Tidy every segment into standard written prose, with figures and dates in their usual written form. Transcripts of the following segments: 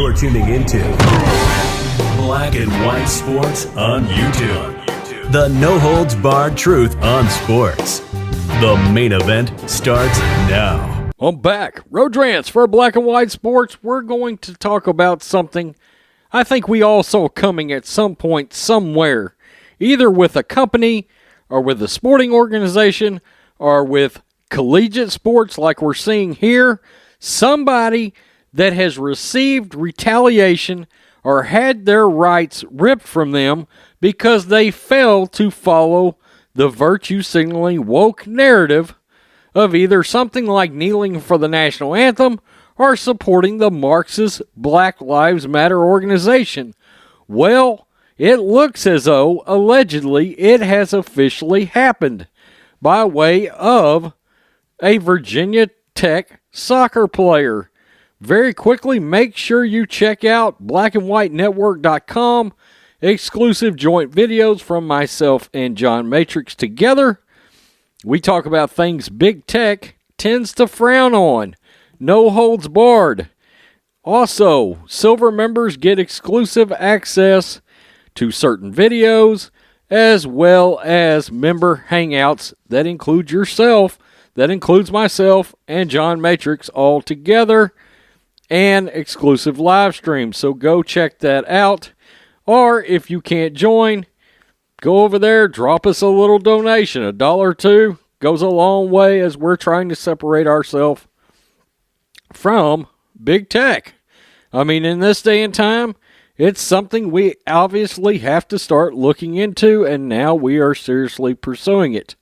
You're tuning into Black and White Sports on YouTube. The no-holds-barred truth on sports. The main event starts now. I'm back. Rants for Black and White Sports. We're going to talk about something I think we all saw coming at some point somewhere, either with a company or with a sporting organization or with collegiate sports like we're seeing here. Somebody that has received retaliation or had their rights ripped from them because they failed to follow the virtue signaling woke narrative of either something like kneeling for the national anthem or supporting the Marxist Black Lives Matter organization. Well, it looks as though, allegedly, it has officially happened by way of a Virginia Tech soccer player. Very quickly, make sure you check out blackandwhitenetwork.com. Exclusive joint videos from myself and John Matrixx together. We talk about things Big Tech tends to frown on. No holds barred. Also, silver members get exclusive access to certain videos as well as member hangouts that include yourself, that includes myself and John Matrixx all together, and exclusive live streams. So go check that out. Or if you can't join, go over there, drop us a little donation. $1 or $2 goes a long way as we're trying to separate ourselves from Big Tech. I mean, in this day and time, it's something we obviously have to start looking into, and now we are seriously pursuing it.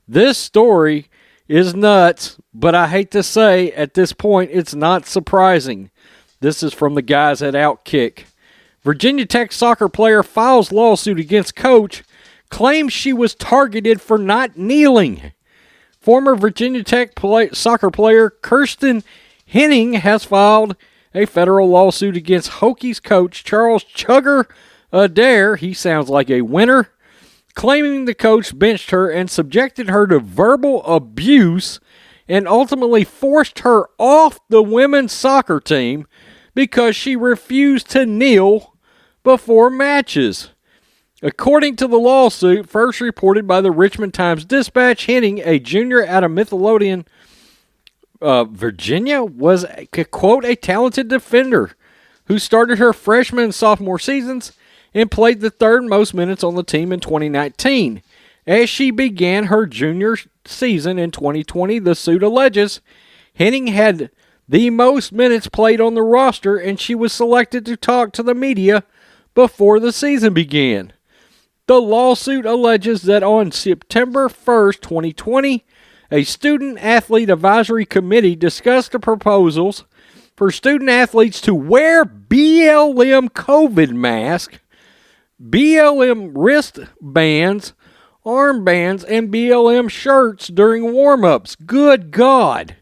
This story is nuts, but I hate to say at this point it's not surprising. This is from the guys at Outkick. Virginia Tech soccer player files lawsuit against coach, claims she was targeted for not kneeling. Former Virginia Tech soccer player Kirsten Henning has filed a federal lawsuit against Hokies coach Charles Chugger Adair, he sounds like a winner, claiming the coach benched her and subjected her to verbal abuse and ultimately forced her off the women's soccer team because she refused to kneel before matches. According to the lawsuit, first reported by the Richmond Times-Dispatch, Henning, a junior out of Midlothian, Virginia, was, quote, a talented defender who started her freshman and sophomore seasons and played the third most minutes on the team in 2019. As she began her junior season in 2020, the suit alleges Henning had the most minutes played on the roster, and she was selected to talk to the media before the season began. The lawsuit alleges that on September 1st, 2020, a student-athlete advisory committee discussed the proposals for student-athletes to wear BLM COVID masks, BLM wristbands, armbands, and BLM shirts during warm-ups. Good God!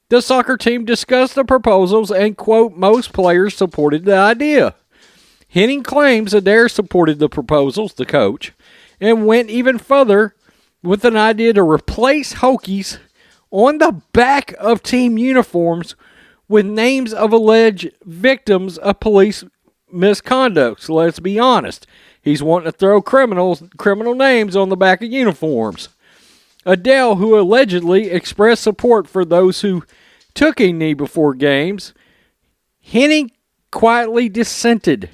The soccer team discussed the proposals and, quote, most players supported the idea. Henning claims Adair supported the proposals, the coach, and went even further with an idea to replace Hokies on the back of team uniforms with names of alleged victims of police misconduct. So let's be honest. He's wanting to throw criminal names on the back of uniforms. Adele, who allegedly expressed support for those who took a knee before games, Henning quietly dissented.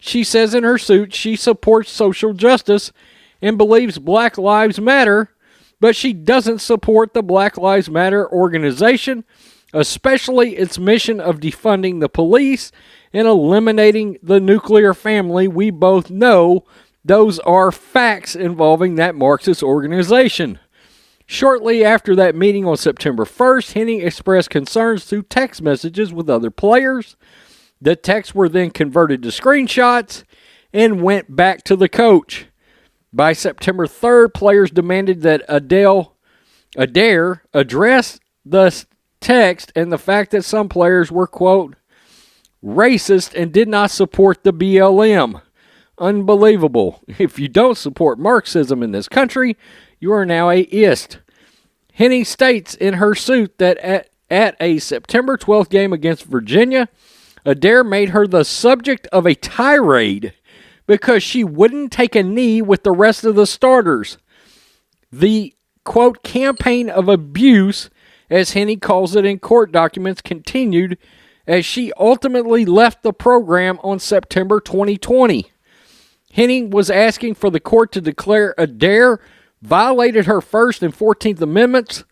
She says in her suit she supports social justice and believes Black Lives Matter, but she doesn't support the Black Lives Matter organization, especially its mission of defunding the police and eliminating the nuclear family. We both know those are facts involving that Marxist organization. Shortly after that meeting on September 1st, Henning expressed concerns through text messages with other players. The texts were then converted to screenshots and went back to the coach. By September 3rd, players demanded that Adair address the text and the fact that some players were, quote, racist and did not support the BLM. Unbelievable. If you don't support Marxism in this country, you are now a ist. Henning states in her suit that at a September 12th game against Virginia, Adair made her the subject of a tirade because she wouldn't take a knee with the rest of the starters. The, quote, campaign of abuse, as Henny calls it in court documents, continued as she ultimately left the program on September 2020. Henny was asking for the court to declare Adair violated her First and 14th Amendments,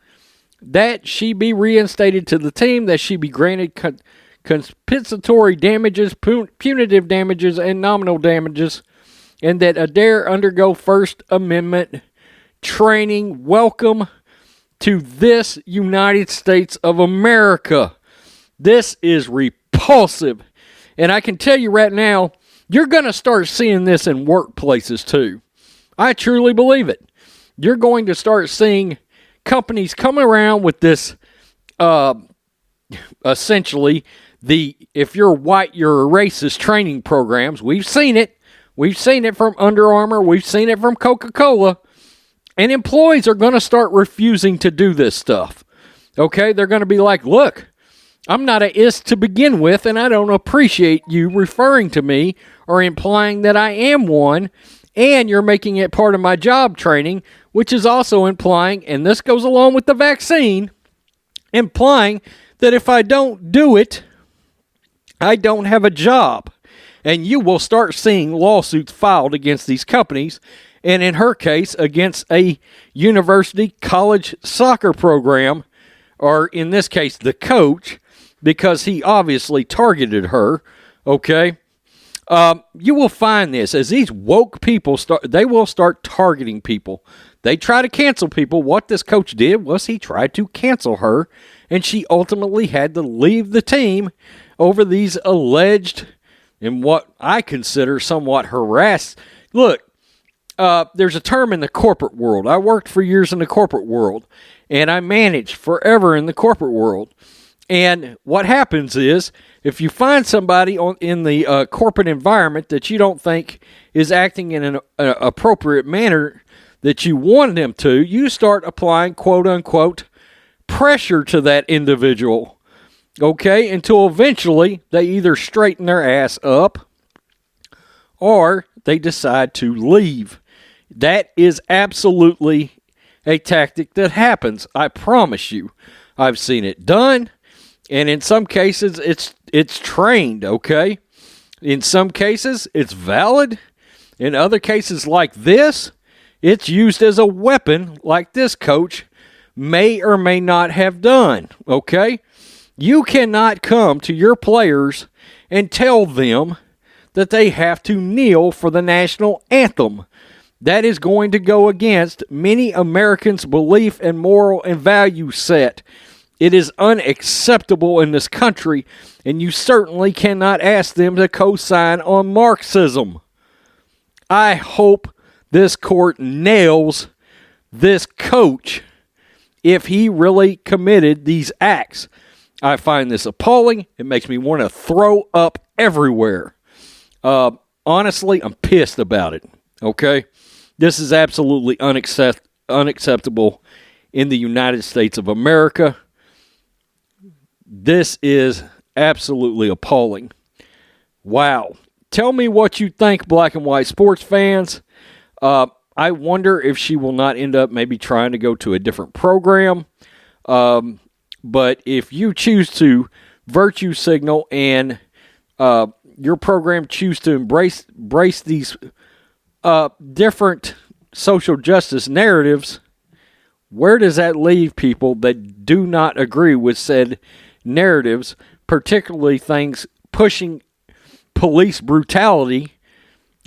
that she be reinstated to the team, that she be granted compensatory damages, punitive damages, and nominal damages, and that Adair undergo First Amendment training. Welcome to this United States of America. This is repulsive. And I can tell you right now, you're going to start seeing this in workplaces too. I truly believe it. You're going to start seeing companies come around with this, essentially, if you're white, you're a racist training programs. We've seen it. We've seen it from Under Armour. We've seen it from Coca-Cola. And employees are going to start refusing to do this stuff. Okay? They're going to be like, look, I'm not a IS to begin with, and I don't appreciate you referring to me or implying that I am one, and you're making it part of my job training, which is also implying, and this goes along with the vaccine, implying that if I don't do it, I don't have a job. And you will start seeing lawsuits filed against these companies, and in her case, against a university college soccer program, or in this case, the coach, because he obviously targeted her, okay? You will find this, as these woke people they will start targeting people. They try to cancel people. What this coach did was he tried to cancel her, and she ultimately had to leave the team over these alleged, and what I consider somewhat harassed. Look, there's a term in the corporate world. I worked for years in the corporate world, and I managed forever in the corporate world. And what happens is, if you find somebody in the corporate environment that you don't think is acting in an appropriate manner that you want them to, you start applying, quote-unquote, pressure to that individual, okay, until eventually they either straighten their ass up or they decide to leave. That is absolutely a tactic that happens. I promise you. I've seen it done. And in some cases, it's trained, okay? In some cases, it's valid. In other cases like this, it's used as a weapon like this coach may or may not have done, okay? You cannot come to your players and tell them that they have to kneel for the national anthem. That is going to go against many Americans' belief and moral and value set. It is unacceptable in this country, and you certainly cannot ask them to co-sign on Marxism. I hope this court nails this coach if he really committed these acts. I find this appalling. It makes me want to throw up everywhere. Honestly, I'm pissed about it, okay? This is absolutely unacceptable in the United States of America. This is absolutely appalling. Wow. Tell me what you think, black and white sports fans. I wonder if she will not end up maybe trying to go to a different program. But if you choose to virtue signal and your program choose to embrace these different social justice narratives, where does that leave people that do not agree with said narratives, particularly things pushing police brutality,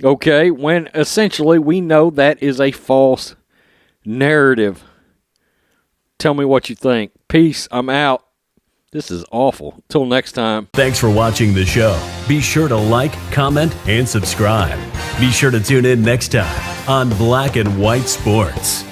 okay, when essentially we know that is a false narrative? Tell me what you think. Peace. I'm out. This is awful. Till next time. Thanks for watching the show. Be sure to like, comment, and subscribe. Be sure to tune in next time on Black and White Sports.